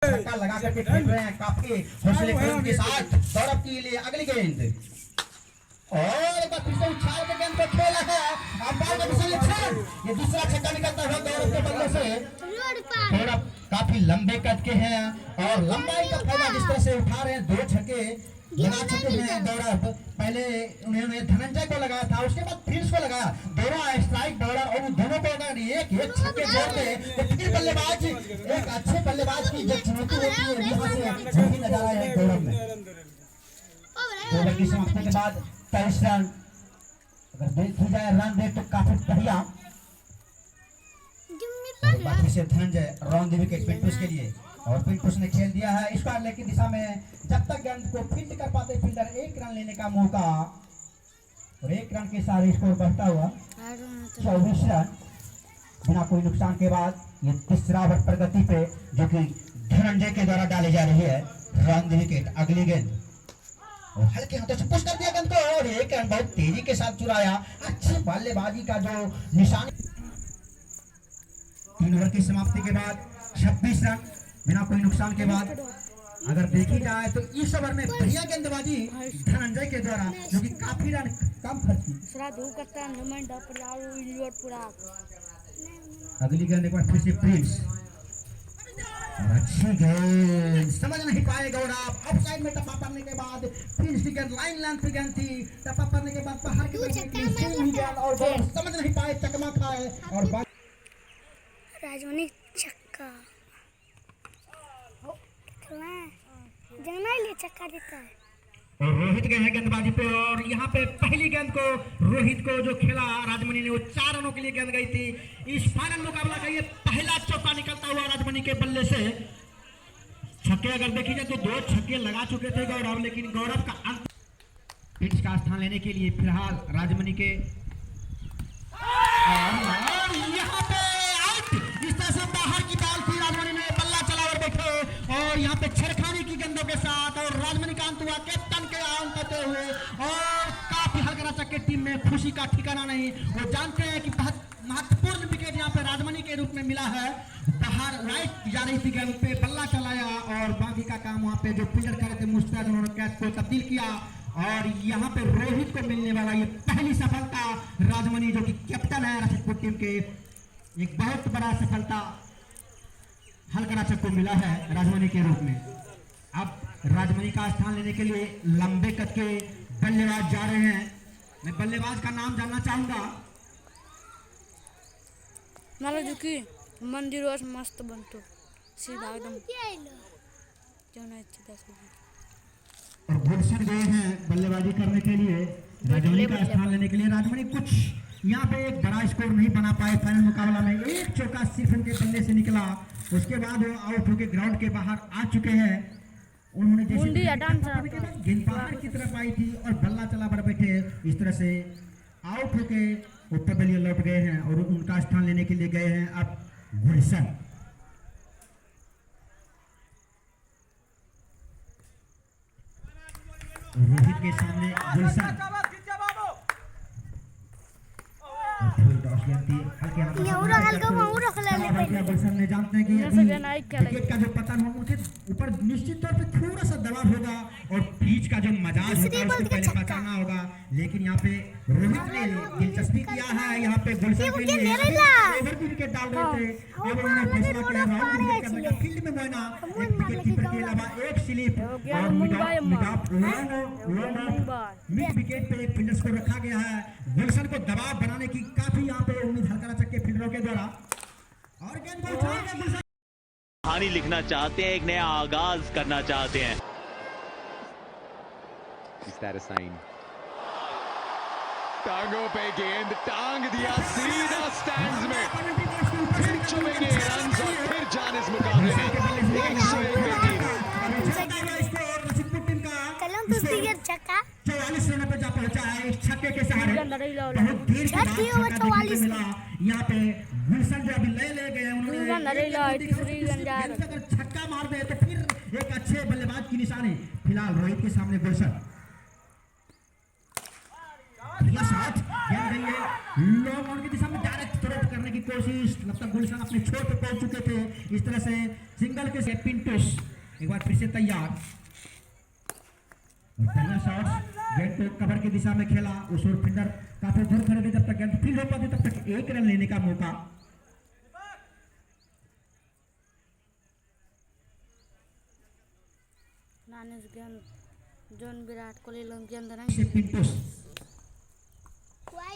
छक्का लगा करके खेल रहे हैं काफी हौसले के साथ। सौरभ के लिए अगली गेंद और एक बार फिर से उछाल के गेंद को खेला है। अब बॉल का निशान, ये दूसरा छक्का निकलता है गौरव के बल्ले से। थोड़ा काफी लंबे कद के हैं और लंबाई का फायदा जिस तरह से उठा रहे हैं। 2 छक्के लगा चुके हैं गौरव। पहले उन्होंने धनंजय को लगाया था, उसके बाद प्रिंस को लगाया। दोनों स्ट्राइक बॉलर और उन दोनों को अगर एक छक्के जोड़ दे तो फिर बल्लेबाज एक अच्छे बल्लेबाज की जो चुनौती होती है यहाँ से वही नजारा है गौरव में। ओवर की समाप्ति के बाद 23 रन, अगर देखी जाए रन रेट तो काफी बढ़िया। बाकी से धनंजय राउंड द विकेट पिंटूस के लिए और पिंटूस ने खेल दिया है स्क्वायर लेग की दिशा में। जब तक गेंद को फील्ड कर पाते फील्डर 1 रन लेने का मौका और 1 रन के सारे स्कोर बढ़ता हुआ 24 रन बिना कोई नुकसान के बाद। ये तीसरा ओवर प्रगति पे जो कि धनंजय के द्वारा डाली जा रही है राउंड द विकेट। अगली गेंद और हल्के हाथों से पुश कर दिया गेंद को और 1 रन बहुत तेजी के साथ चुराया। अच्छी बल्लेबाजी का जो निशान। 3 ओवर की समाप्ति के बाद 26 रन बिना कोई नुकसान के बाद। अगर देखी जाए तो इस ओवर में बढ़िया गेंदबाजी धनंजय के द्वारा जो कि काफी रन कम खर्च की। अगली गेंद एक बार फिर से प्रिंस और अच्छी गेंद समझ नहीं पाए गौरव। ऑफसाइड में टप्पा पड़ने के बाद प्रिंस की गेंद लाइन पे गेंद थी। टप्पा पड़ने के बाद बाहर की तरफ और गौरव समझ नहीं पाए, चकमा खाए और राजमणि छक्का जंगना लिए छक्का देता है। और रोहित गए हैं गेंदबाजी पे और यहाँ पे पहली गेंद को रोहित को जो खेला राजमणि ने वो 4 रनों के लिए गेंद गई थी। इस फाइनल मुकाबला का ये पहला चौका निकलता हुआ राजमणि के बल्ले से। छक्के अगर देखी जाए तो 2 छक्के लगा चुके थे गौरव, लेकिन गौरव का अंत पिच का स्थान लेने के लिए फिलहाल राजमणि के यहाँ पे इस तरह से बाहर की बाल थी। राजमणि ने बल्ला चला और देखे और यहाँ पे छेड़खानी की गेंदों के साथ और राजमणि का अंत हुआ कैप्टन के आउट करते हुए। और काफी हल्का चक्के टीम में खुशी का ठिकाना नहीं। वो जानते हैं कि बहुत महत्वपूर्ण विकेट यहाँ पे राजमणि के रूप में मिला है। बाहर राइट जा रही थी गेंद पे बल्ला चलाया और बाकी का काम वहाँ पे जो फील्डर कर रहे थे मुस्तैद उन्होंने कैच को तब्दील किया। और यहाँ पे रोहित को मिलने वाला ये पहली सफलता राजमणि जो कि कैप्टन है रसिकपुर टीम के, एक बहुत बड़ा सफलता हल्का चक को मिला है राजमणि के रूप में। अब राजमणि का स्थान लेने के लिए लंबे कद के बल्लेबाज जा रहे हैं। मैं बल्लेबाज का नाम जानना चाहूंगा। मंदिर मस्त बनतो सीधा एकदम और गुलशन गए हैं बल्लेबाजी करने के लिए राजमणि का स्थान लेने के लिए। राजमणि कुछ यहाँ पे एक बड़ा स्कोर नहीं बना पाए फाइनल मुकाबला में। 1 चौका सिर्फ उनके बल्ले से निकला, उसके बाद वो आउट होकर ग्राउंड के बाहर आ चुके हैं। उन्होंने जैसे गेंद बाहर की तरफ आई थी और बल्ला चला पर बैठे इस तरह से आउट होके ऊपर बल्ले लौट गए हैं और उनका स्थान लेने के लिए गए हैं अब गुलशन। रोहित के सामने गुलशन गुलशन ने जानते हैं कि विकेट का जो पतन हो उनके ऊपर निश्चित तौर पे थोड़ा सा दबाव होगा और पिच का जो मजाज होगा उसको पहले पहचानना होगा। लेकिन यहाँ पे रोहित ने दिलचस्पी किया है यहाँ पे गुलशन के लिए ओवर की विकेट डाल रहे थे। अब उन्होंने फैसला किया राउंड विकेट करने का। फील्ड में मोइना एक विकेट कीपर के अलावा एक स्लिप और मिड विकेट पे एक फील्डर्स को रखा गया है। गुलशन को दबाव बनाने की काफी यहाँ पे उम्मीद हल्का चक्के फील्डरों के द्वारा और गेंद को उछालेंगे गुलशन। कहानी लिखना चाहते हैं, एक नया आगाज करना चाहते हैं। Is that a sign? टांगों पे गेंद टांग दिया सीधा स्टैंड्स में, फिर चुमेंगे रन्स और फिर जान इस मुकाबले में 44 रनों पे जा पहुंचा है इस छक्के के सहारे। बहुत देर के बाद 44 मिला यहाँ पे गुलशन जो अभी ले गए उन्होंने अगर छक्का मार दे तो फिर एक अच्छे बल्लेबाज की निशानी। फिलहाल रोहित के सामने गुलशन शॉट लॉन्ग ऑन की दिशा में डायरेक्ट थ्रो करने की कोशिश, तब तक गुलशन अपने छोर पे पहुंच चुके थे। इस तरह से सिंगल के से पिंटूस एक बार फिर से तैयार और पहला शॉट गेंद को कवर की दिशा में खेला। उस ओर फील्डर काफी दूर खड़े थे, जब तक गेंद फील्ड हो पाती तब तक एक रन लेने का मौका। नाने गेंद जोन विराट कोहली लंग गेंद नहीं से पिंटूस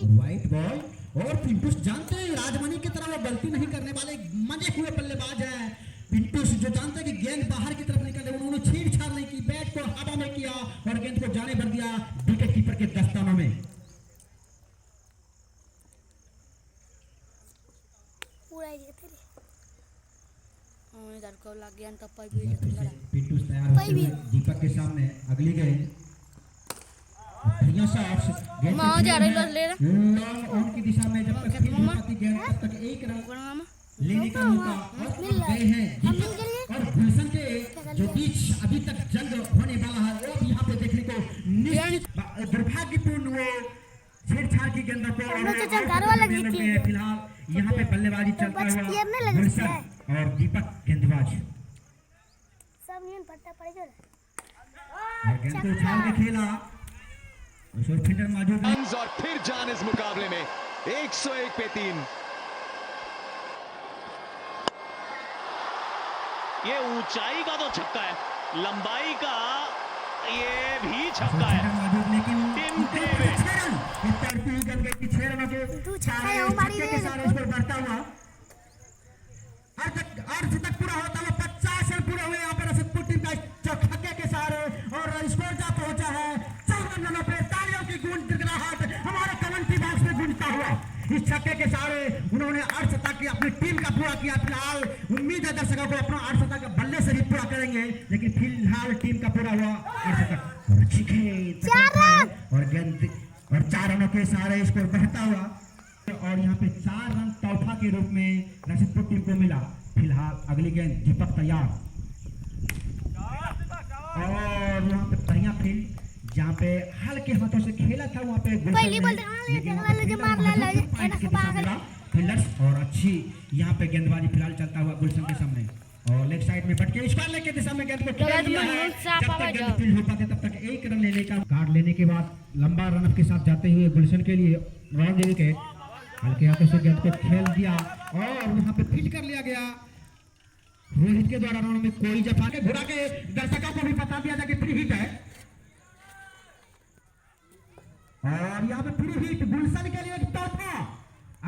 व्हाइट बॉल और पिंटूस जानते हैं राजमणि की तरह वो गलती नहीं करने वाले मजे हुए बल्लेबाज हैं। पिंटूस जो जानते हैं कि गेंद बाहर की तरफ निकल रही, उन्होंने छेड़छाड़ नहीं की, बैट को हवा में किया और गेंद को जाने भर दिया विकेट कीपर के दस्तानों में। इधर को लग गया तो पाई भी लड़ा पिंटूस तैयार होते हुए दीपक के सामने अगली गेंद बढ़िया शॉट्स गेंद मां जा रही ले लॉन्ग ऑन की दिशा में, जब तक फील्ड हो पाती गेंद तब तक एक रन मामा लेने का मौका। और गए हैं दीपक और गुलशन के जो बीच अभी तक जंग होने वाला है वो यहाँ पे देखने को निश्चित दुर्भाग्यपूर्ण वो छेड़छाड़ की गेंदों को फिलहाल यहाँ पे बल्लेबाजी चलता हुआ गुलशन और दीपक गेंदबाज सब यूं पट्टा पड़ गया और गेंद को उछाल के खेला। उस ओर फील्डर मौजूद है रन्स और फिर जान इस मुकाबले में 101 पे 3। ये ऊंचाई का तो छक्का है, लंबाई का ये भी छक्का है। मौजूद लेकिन टीम डेविड छह रनों के सारे स्कोर बढ़ता हुआ अर्ध तक पूरा होता हुआ 50 रन पूरे हुए यहाँ पर रसदपुर टीम का छक्के के सारे और स्कोर जा पहुंचा है 54 रनों पे। तालियों की गूंज गिड़गिड़ाहट हमारे कमेंट्री बॉक्स में गूंजता हुआ इस छक्के के सारे उन्होंने अर्धशतक की अपनी टीम का पूरा किया। फिलहाल उम्मीद है दर्शकों को अपना अर्धशतक बल्ले से भी पूरा करेंगे, लेकिन फिलहाल टीम का पूरा हुआ अर्धशतक और गेंद और 4 रनों के सारे स्कोर बढ़ता हुआ और यहाँ पे 4 रन तोहफा के रूप में रसदपुर टीम को मिला। फिलहाल अगली गेंद दीपक तैयार और यहाँ पे बढ़िया फील्ड जहाँ पे हल्के हाथों से खेला था वहाँ पे फील्डर्स और अच्छी यहाँ पे गेंदबाजी फिलहाल चलता हुआ गुलशन के सामने और लेग साइड में बटके स्क्वायर के दिशा में गेंद को खेल दिया है। जब तक गेंद फील्ड हो पाते तब तक एक रन लेने का कार्ड लेने के बाद लंबा रन के साथ जाते हुए गुलशन के लिए राउंड देवी के हल्के हाथों से गेंद को खेल दिया और वहां पे फील्ड कर लिया गया। रोहित के द्वारा राउंड में कोई जफा के घुरा के दर्शकों को भी बता दिया जाए कि फ्री हिट है और यहाँ पे फ्री हिट गुलशन के लिए तोहफा।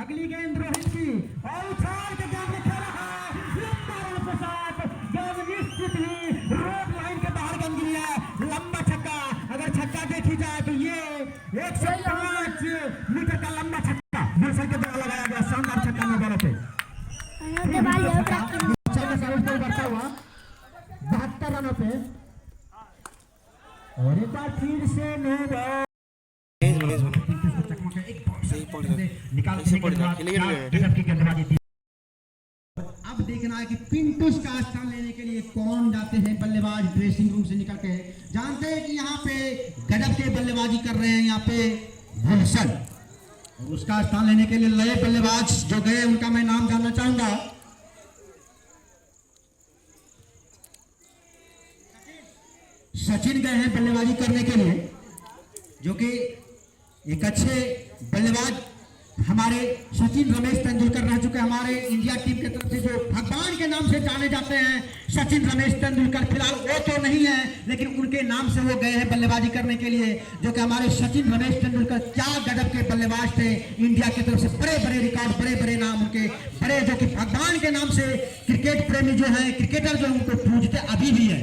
अगली गेंद रोहित की और उछाल के गेंद में खेला है लंबा रन के साथ गेंद निश्चित ही रोड लाइन के बाहर गेंद गिरी है। लंबा छक्का, अगर छक्का देखी जाए तो ये 105 मीटर का लंबा छक्का गुलशन के द्वारा लगाया गया। शानदार छक्का नंबर पे बढ़ता हुआ 72 रनों पे और एक बार फिर से नो बॉल अब देखना है कि पिंटूस का स्थान लेने के लिए कौन जाते हैं बल्लेबाज ड्रेसिंग रूम से निकल के। जानते हैं कि यहाँ पे गजब के बल्लेबाजी कर रहे हैं यहाँ पे गुलशन और उसका स्थान लेने के लिए नए बल्लेबाज जो गए उनका मैं नाम जानना चाहूंगा। सचिन गए हैं बल्लेबाजी करने के लिए, जो कि एक अच्छे बल्लेबाज हमारे सचिन रमेश तेंदुलकर रह चुके हमारे इंडिया टीम की तरफ से जो भगवान के नाम से जाने जाते हैं सचिन रमेश तेंदुलकर। फिलहाल वो तो नहीं है लेकिन उनके नाम से वो गए हैं बल्लेबाजी करने के लिए, जो कि हमारे सचिन रमेश तेंदुलकर क्या गजब के बल्लेबाज थे। इंडिया की तरफ से बड़े बड़े रिकॉर्ड, बड़े बड़े नाम उनके बड़े, जो कि भगवान के नाम से क्रिकेट प्रेमी जो है, क्रिकेटर जो उनको पूजते अभी भी है।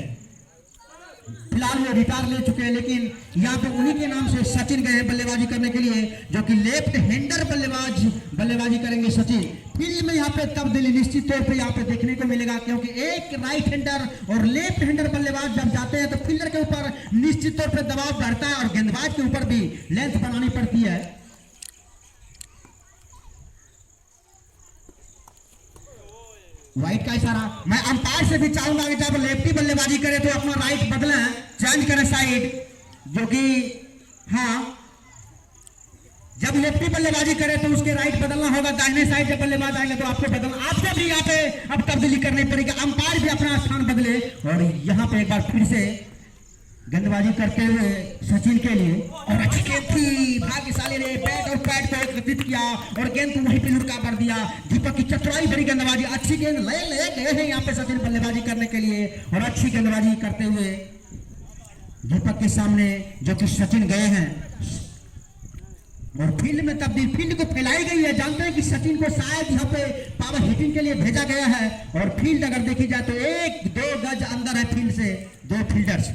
फिलहाल वो रिटायर ले चुके हैं लेकिन यहाँ पे उन्हीं के नाम से सचिन गए हैं बल्लेबाजी करने के लिए, जो कि लेफ्ट हैंडर बल्लेबाजी करेंगे सचिन। फील्ड में यहाँ पे तब्दीली निश्चित तौर पे यहाँ पे देखने को मिलेगा, क्योंकि एक राइट हैंडर और लेफ्ट हैंडर बल्लेबाज जब जाते हैं तो फील्डर के ऊपर निश्चित तौर पे दबाव बढ़ता है और गेंदबाज के ऊपर भी लेंथ बनानी पड़ती है। व्हाइट का इशारा, मैं अंपायर से भी चाहूंगा कि जब लेफ्टी बल्लेबाजी करे तो अपना राइट बदलें, चेंज करें साइड, जो कि हाँ जब लेफ्टी बल्लेबाजी करे तो उसके राइट बदलना होगा, दाहिने साइड जब बल्लेबाज आएंगे तो आपको बदलना, आपको भी यहाँ पे अब तब्दीली करनी पड़ेगी, अंपायर भी अपना स्थान बदले। और यहाँ पे एक बार फिर से गेंदबाजी करते हुए सचिन के लिए, और अच्छी गेंद थी, भाग्यशाली ने बैट और पैड को एकत्रित किया और गेंद को वहीं पे लुढ़का कर दिया। दीपक की चतुराई भरी गेंदबाजी, अच्छी गेंद ले गए हैं यहाँ पे सचिन बल्लेबाजी करने के लिए, और अच्छी गेंदबाजी करते हुए दीपक के सामने जो कि सचिन गए हैं। और फील्ड में तब्दील, फील्ड को फैलाई गई है, जानते हैं कि सचिन को शायद यहाँ पे पावर हिटिंग के लिए भेजा गया है। और फील्ड अगर देखी जाए तो 1-2 गज अंदर है फील्ड से 2 फील्डर्स।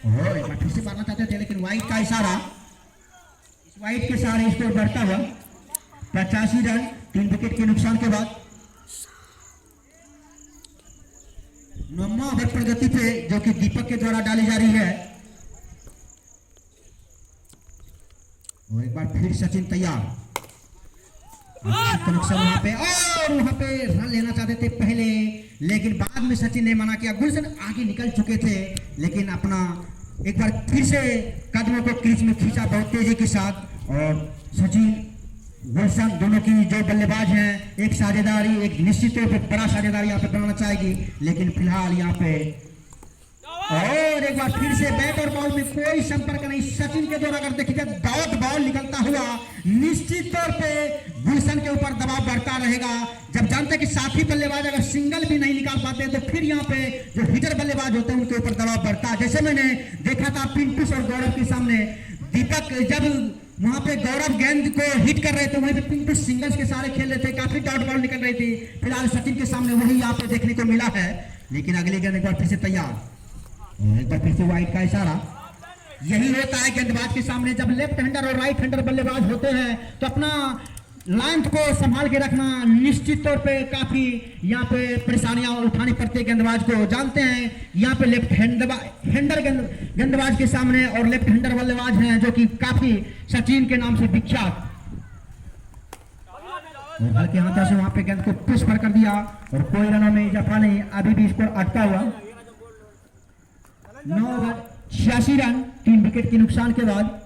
एक बार फिर से मारना चाहते थे लेकिन वाइड का इशारा, इस वाइड के सहारे स्कोर बढ़ता हुआ 85 रन 3 विकेट के नुकसान के बाद। 9वां ओवर प्रगति पे जो कि दीपक के द्वारा डाली जा रही है। और एक बार फिर सचिन तैयार, कनेक्शन वहां पे, और वहां पे रन लेना चाहते थे पहले, लेकिन बाद में सचिन ने मना किया। गुलशन आगे निकल चुके थे लेकिन अपना एक बार फिर से कदमों को क्रीज में खींचा बहुत तेजी के साथ। और सचिन गुलशन दोनों की जो बल्लेबाज हैं, एक साझेदारी, एक निश्चित तौर पर बड़ा साझेदारी यहाँ पे बनाना चाहेगी, लेकिन फिलहाल यहाँ पे और एक बार फिर से बैट और बॉल में कोई संपर्क नहीं। सचिन के द्वारा अगर देखिए डॉट बॉल निकलता हुआ निश्चित तौर पे गुलशन के ऊपर दबाव बढ़ता रहेगा। जब जानते हैं कि साथी बल्लेबाज अगर सिंगल भी नहीं निकाल पाते तो फिर यहाँ पे जो हिटर बल्लेबाज होते हैं उनके ऊपर दबाव बढ़ता है। जैसे मैंने देखा था पिंटूस और गौरव के सामने, दीपक जब वहां पे गौरव गेंद को हिट कर रहे थे वहीं पे पिंटूस सिंगल्स के सारे खेल रहे थे, काफी डॉट बॉल निकल रही थी। फिलहाल सचिन के सामने वही यहाँ पे देखने को मिला है, लेकिन अगली गेंद एक बार फिर से तैयार, एक बार फिर से वाइड का इशारा। यही होता है गेंदबाज के सामने, जब लेफ्ट हैंडर और राइट हैंडर बल्लेबाज होते हैं तो अपना लाइन को संभाल के रखना निश्चित तौर पे काफी यहाँ पे परेशानियां उठानी पड़ती है गेंदबाज को। जानते हैं यहाँ पे लेफ्ट हैंडर गेंदबाज के सामने और लेफ्ट हैंडर बल्लेबाज हैं जो कि काफी सचिन के नाम से विख्यात। हल्के हाथों से वहां पे गेंद को पुश पर कर दिया और कोई रनों में इजाफा नहीं, अभी भी स्कोर अटका हुआ 9 ओवर 86 रन 3 विकेट के नुकसान के बाद।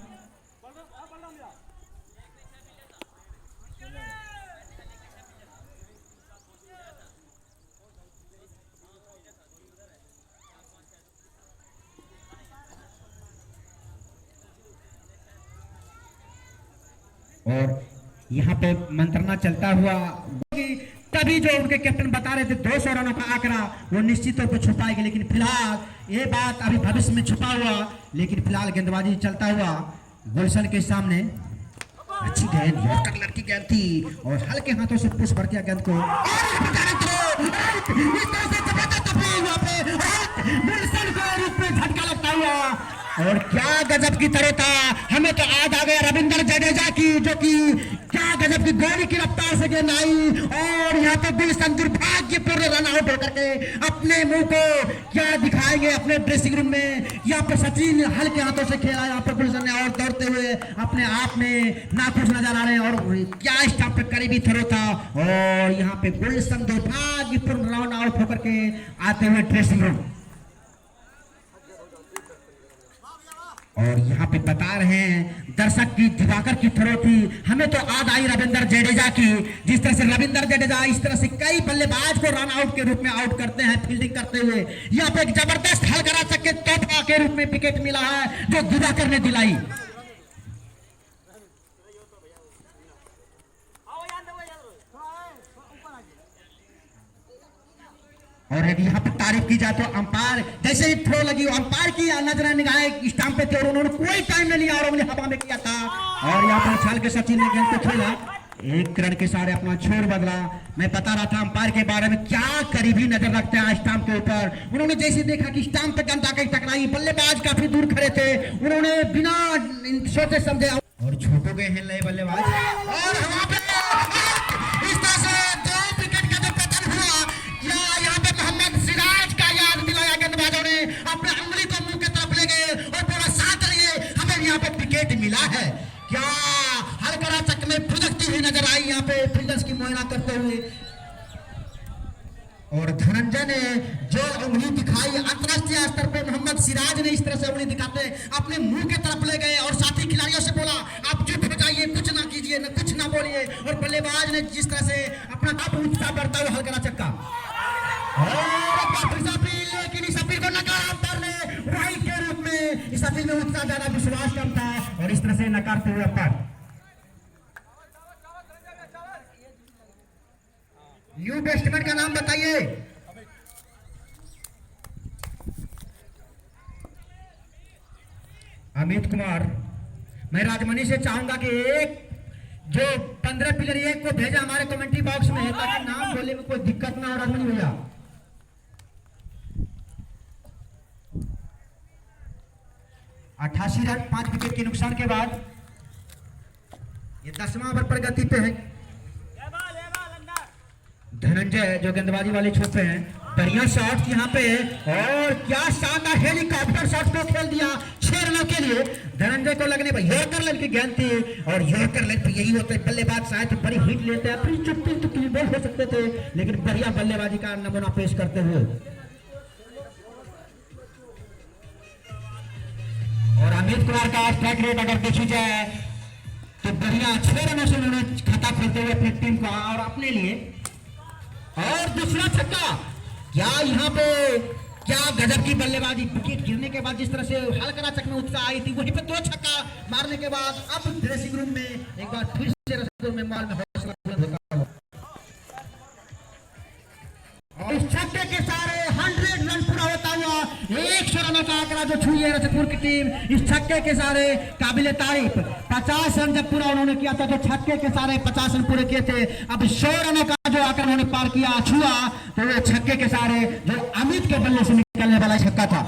और यहाँ पे मंत्रणा चलता हुआ, तभी जो उनके कैप्टन बता रहे थे 200 रनों का आंकड़ा वो निश्चित तौर पर छुपाएंगे, लेकिन फिलहाल ये बात अभी भविष्य में छुपा हुआ। लेकिन फिलहाल गेंदबाजी चलता हुआ गुलशन के सामने, अच्छी गेंद यॉर्कर लड़की गेंद थी और हल्के हाथों से पुश कर दिया गेंद को, झटका लगता हुआ। और क्या गजब की तरह था, हमें तो याद आ गया रविंद्र जडेजा की, जो कि क्या गजब की गोली की रफ्तार से गेंद आई और यहाँ पे गुलशन दुर्भाग्यपूर्ण रन आउट होकर के अपने मुंह को क्या दिखाएंगे अपने ड्रेसिंग रूम में। यहाँ पे सचिन हल्के हाथों से खेला, यहाँ पे गुलशन ने और दौड़ते हुए अपने आप में नाखुश नजर आ रहे हैं और क्या स्टंप पे करीबी थ्रो था। और यहाँ पे गुलशन दुर्भाग्यपूर्ण रन आउट होकर के आते हुए ड्रेसिंग रूम। और यहाँ पे बता रहे हैं दर्शक की दिवाकर की थ्रो थी, हमें तो याद आई रविंद्र जडेजा की, जिस तरह से रविंद्र जडेजा इस तरह से कई बल्लेबाज को रन आउट के रूप में आउट करते हैं फील्डिंग करते हुए। यहाँ पे एक जबरदस्त हल करा सके तोहफा के रूप में विकेट मिला है जो दिवाकर ने दिलाई। और यदि यहाँ पर तारीफ की जाए तो अंपायर जैसे ही थ्रो लगी अंपायर की नजर निगाहें स्टंप पे थे और उन्होंने कोई टाइम नहीं लिया और उन्हें हवा में किया था। और यहाँ पर उछाल के सचिन ने गेंद को खेला, एक रन के सारे अपना छोर बदला। मैं बता रहा था अंपायर के बारे में क्या करीबी नजर रखते हैं स्टंप के ऊपर। उन्होंने जैसे देखा कि स्टंप पे गेंद आकर टकराई, बल्लेबाज काफी दूर खड़े थे, उन्होंने बिना सोचे समझे और छोटो गए हैं नए बल्लेबाज। और वहां पे इस तरह से 2 विकेट का जो पतन हुआ, यहाँ पे मोहम्मद सिराज का याद दिलाया गेंदबाजों ने, अपने उंगली को मुंह की तरफ ले गए और पूरा साथ लिए, हमें यहाँ पे विकेट मिला है। क्या हल्का चक में फुदकती हुई नजर आई यहाँ पे फील्डर्स की मुआयना करते हुए। और धनंजय ने जो उंगली दिखाई अंतरराष्ट्रीय स्तर पे, मोहम्मद सिराज ने इस तरह से उंगली दिखाते अपने मुंह की तरफ ले गए और साथी खिलाड़ियों से बोला आप चुप हो बोलिए। और बल्लेबाज ने जिस तरह से अपना आप उत्साह बढ़ता हुआ हल्का चक्का, और लेकिन इस अपील को नकारा अंपायर ने राइट के रूप में। इस अपील में उत्साह ज्यादा, विश्वास कम था और इस तरह से नकारते हुए अंपायर। न्यू बैट्समैन का नाम बताइए। अमित कुमार। मैं राजमणि से चाहूंगा कि एक जो 15 प्लेयर एक को भेजा हमारे कमेंट्री बॉक्स में, ताकि नाम बोलने में कोई दिक्कत ना हो। राजमणि भैया 88 रन 5 विकेट के नुकसान के बाद ये 10वां ओवर पर गति पे है। धनंजय जो गेंदबाजी वाले छोर पे हैं, बढ़िया शॉट यहाँ पे, और क्या शानदार हेलीकॉप्टर शॉट को खेल दिया 6 रनों के लिए। धनंजय को लगने पर यॉर्कर लाइन की गेंद थी, और यॉर्कर लाइन पर यही होता है, बल्लेबाज शायद तो बड़ी हिट लेते हैं, अपनी चुप्पी तो क्लीन बॉल हो सकते थे, लेकिन बढ़िया बल्लेबाजी का नमूना पेश करते हुए। और अमित कुमार का स्ट्राइक रेट अगर देखी जाए तो बढ़िया 6 रनों से उन्होंने खाता खोलते हुए अपनी टीम को और अपने लिए। और दूसरा छक्का, क्या यहाँ पे क्या गजब की बल्लेबाजी। विकेट गिरने के बाद जिस तरह से हल्का चक में उत्साह आई थी, वहीं पे 2 छक्का मारने के बाद अब ड्रेसिंग रूम में एक बार फिर से रसों में माल में हौसला बुलंद होता हुआ। और इस छक्के के सारे 100 रन पूरा होता हुआ 100 रनों का आंकड़ा जो छुई है रजतपुर की टीम, इस छक्के के सारे काबिले तारीफ। 50 रन जब पूरा उन्होंने किया था, तो छक्के के सारे 50 रन पूरे किए थे। अब 100 रनों का जो आंकड़ा उन्होंने पार किया, छुआ, तो वो छक्के के सारे जो अमित के बल्ले से निकलने वाला छक्का था।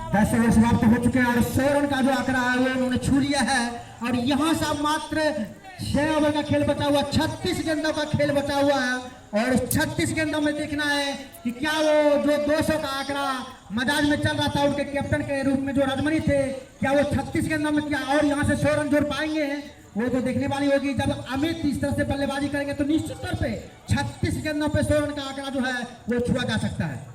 दस ओवर समाप्त हो चुके हैं और 100 रन का जो आंकड़ा है वो उन्होंने छू लिया है। और यहाँ से मात्र 6 ओवर का खेल बचा हुआ, 36 गेंदों का खेल बचा हुआ है। और 36 गेंदों में देखना है कि क्या वो जो 200 का आंकड़ा मजाज में चल रहा था उनके कैप्टन के रूप में जो राजमणि थे, क्या वो 36 गेंदों में क्या और यहाँ से 100 रन जोड़ पाएंगे, वो तो देखने वाली होगी। जब अमित इस तरह से बल्लेबाजी करेंगे तो निश्चित तौर पे 36 गेंदों पे 100 रन का आंकड़ा जो है वो छुआ जा सकता है।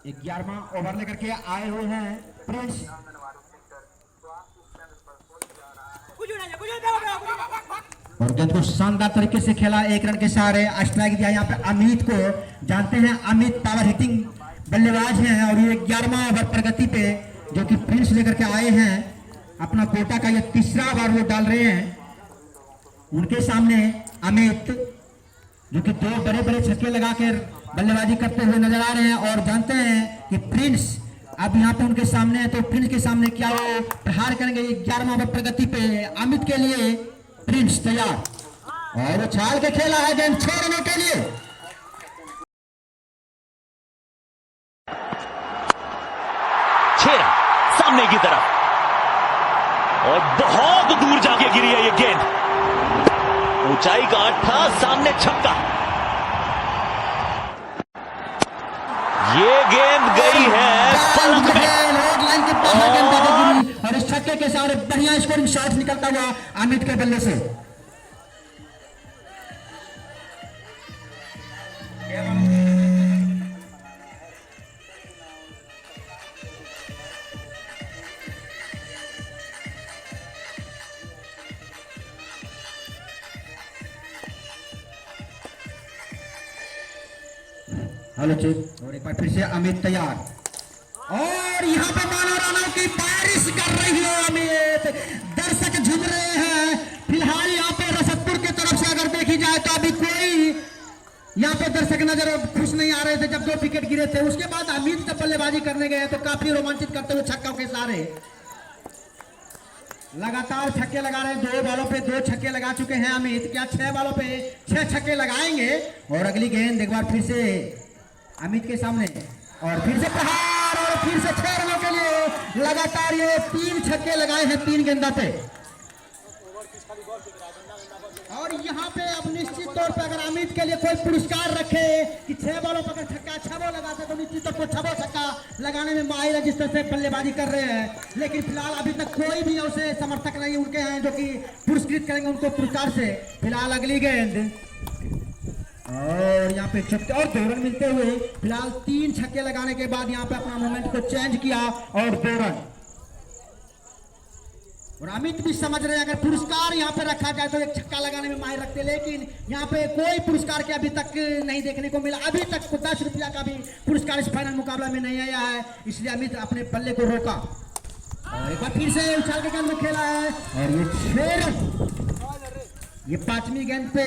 एक 11वां ओवर लेकर के आए हुए हैं प्रिंस। और गेंद को शानदार तरीके से खेला, 1 रन के सहारे स्ट्राइक दिया यहाँ पे अमित को। जानते हैं अमित पावर हिटिंग बल्लेबाज हैं और ये 11वां ओवर प्रगति पे जो कि प्रिंस लेकर के आए हैं, अपना कोटा का ये 3रा ओवर वो डाल रहे हैं। उनके सामने अमित जो कि 2 बड़े-बड़े छक्के लगाकर बल्लेबाजी करते हुए नजर आ रहे हैं। और जानते हैं कि प्रिंस अब यहाँ पे उनके सामने है, तो प्रिंस के सामने क्या वो प्रहार करेंगे 11वां ओवर प्रगति पे। अमित के लिए प्रिंस तैयार और उछाल के खेला है गेंद 6 रनों के लिए। सामने की तरफ और बहुत दूर जाके गिरी है ये गेंद, ऊंचाई का 8 सामने छक्का। ये गेंद गई है पलक में और इस छक्के के सारे बढ़िया स्कोरिंग शॉट निकलता हुआ अमित के बल्ले से। हेलो चेक, और एक बार फिर से अमित तैयार, और यहाँ पे मानो रानों की बारिश कर रही है अमित, दर्शक झूम रहे हैं। फिलहाल यहाँ पे रसदपुर की तरफ से अगर देखी जाए तो अभी कोई यहाँ पे दर्शक नजर खुश नहीं आ रहे थे जब 2 विकेट गिरे थे। उसके बाद अमित जब बल्लेबाजी करने गए तो काफी रोमांचित करते हुए छक्कों के सारे लगातार छक्के लगा रहे हैं। 2 बॉलों पे 2 छक्के लगा चुके हैं अमित, क्या 6 बॉलों पे 6 छक्के लगाएंगे? और अगली गेंद एक बार फिर से अमित के सामने, और फिर से प्रहार, और फिर से 6 रनों के लिए लगातार ये 3 छक्के लगाए हैं 3 गेंदों पे। और यहाँ पे अब निश्चित तौर पे अगर अमित के लिए कोई पुरस्कार रखे कि 6 बॉलों पर छक्का 6 बॉल लगाते तो निश्चित तौर पर 6 छक्का लगाने में माहिर है जिस तरह से बल्लेबाजी कर रहे हैं। लेकिन फिलहाल अभी तक कोई भी उसे समर्थक नहीं उनके हैं जो कि पुरस्कृत करेंगे उनको पुरस्कार से। फिलहाल अगली गेंद, और यहाँ पे छक्के और 2 रन मिलते हुए फिलहाल 3 छक्के लगाने के बाद यहाँ पे अपना मोमेंट को चेंज किया और 2 रन। और अमित भी समझ रहे हैं अगर पुरस्कार यहाँ पे रखा जाए तो 1 छक्का लगाने में माहिर रखते, लेकिन यहाँ पे कोई पुरस्कार के अभी तक नहीं देखने को मिला। अभी तक 10 रुपया का भी पुरस्कार इस फाइनल मुकाबला में नहीं आया है, इसलिए अमित अपने बल्ले को रोका और एक बार फिर से उछाल के गेंद में खेला है और ये 6 रन। ये 5वीं गेंद पे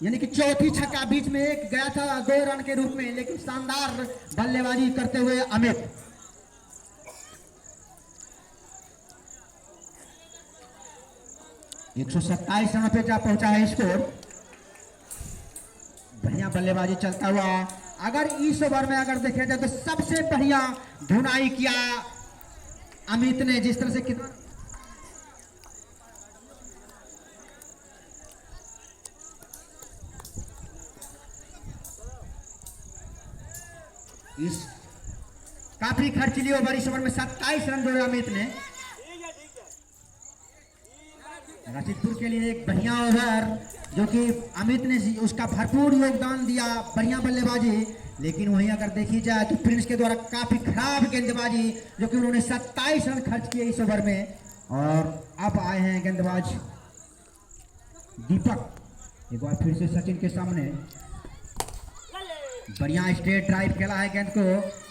यानी कि चौथी छक्का, बीच में एक गया था 2 रन के रूप में, लेकिन शानदार बल्लेबाजी करते हुए अमित। एक 127 रनों पे जा पहुंचा है स्कोर। बढ़िया बल्लेबाजी चलता हुआ, अगर इस ओवर में अगर देखा जाए तो सबसे बढ़िया धुनाई किया अमित ने, जिस तरह से कितना इस काफी खर्चीली ओवर, इस ओवर में 27 रन जोड़े अमित ने। रशीदपुर के लिए एक बढ़िया ओवर जो कि अमित ने उसका भरपूर योगदान दिया, बढ़िया बल्लेबाजी। लेकिन वहीं अगर देखी जाए तो प्रिंस के द्वारा काफी खराब गेंदबाजी जो कि उन्होंने 27 रन खर्च किए इस ओवर में। और अब आए हैं गेंदबाज दीपक, एक बार फिर से सचिन के सामने। बढ़िया स्ट्रेट ड्राइव खेला है गेंद को,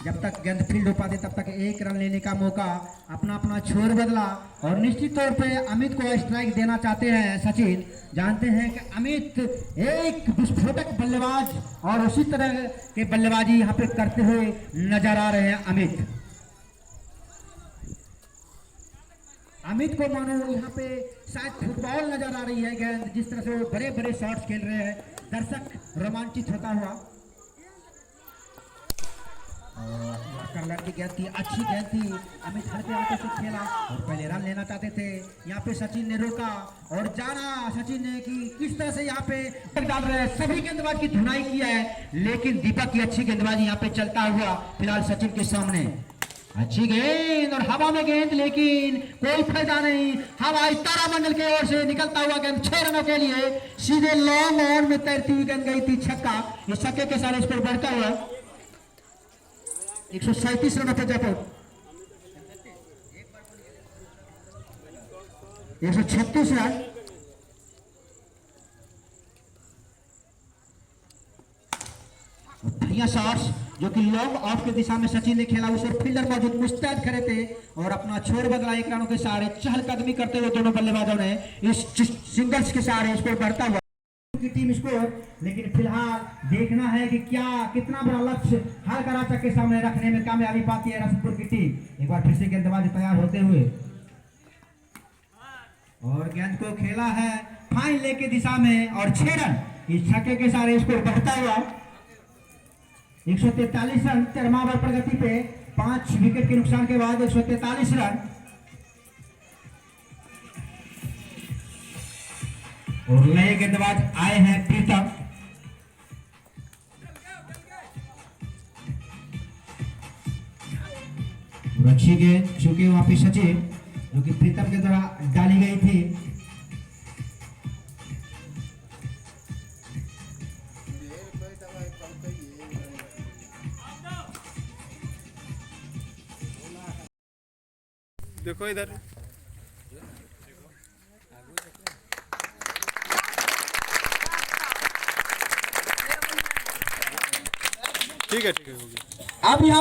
जब तक गेंद फील्ड हो पाते तब तक 1 रन लेने का मौका, अपना अपना छोर बदला और निश्चित तौर पे अमित को स्ट्राइक देना चाहते हैं सचिन। जानते हैं कि अमित एक विस्फोटक बल्लेबाज और उसी तरह के बल्लेबाजी यहाँ पे करते हुए नजर आ रहे हैं अमित को मानो यहाँ पे शायद फुटबॉल नजर आ रही है गेंद, जिस तरह से वो बड़े बड़े शॉट्स खेल रहे हैं, दर्शक रोमांचित होता हुआ। की गेंद थी, अच्छी गेंद थी, अमित हल्के हल्के से खेला और पहले रन लेना चाहते थे। यहाँ पे सचिन ने रोका और जाना सचिन ने कि किस तरह से यहाँ पे डाल रहे हैं। सभी गेंदबाज की धुनाई किया है, लेकिन दीपक की अच्छी गेंदबाजी यहाँ पे चलता हुआ फिलहाल सचिन के सामने। अच्छी गेंद और हवा में गेंद, लेकिन कोई फायदा नहीं। हवाई तारामंडल के ओर से निकलता हुआ गेंद 6 रनों के लिए सीधे लॉन्ग ऑन में तैरती हुई गेंद गई थी छक्का। इस छक्के के सारे स्कोर बढ़ता हुआ 137 रनों पर जयपुर, 136 रन। बढ़िया शॉट्स जो कि लॉन्ग ऑफ के दिशा में सचिन ने खेला, उसे फील्डर मौजूद मुस्तैद खड़े थे और अपना छोर बदला 1 रनों के सहारे चहलकदमी करते हुए दोनों बल्लेबाजों ने इस सिंगल्स के सहारे स्कोर बढ़ता हुआ की टीम स्कोर। लेकिन फिलहाल देखना है कि क्या कितना बड़ा लक्ष्य हाल कराचा के सामने रखने में कामयाबी पाती है रसदपुर की टीम। एक बार फिर से गेंदबाज तैयार होते हुए और गेंद को खेला है फाइन लेग की दिशा में और 6 रन इस छक्के के सारे स्कोर बढ़ता हुआ 143 रन। 13वां ओवर प्रगति पे 5 विकेट के नुकसान के बाद 143 रन। और नए गेंदबाज आए हैं प्रीतम, अच्छी गेंद चूंकि वहां पे सचिन जो कि प्रीतम के द्वारा डाली गई थी। देखो इधर ठीक है हो गया। अब यहाँ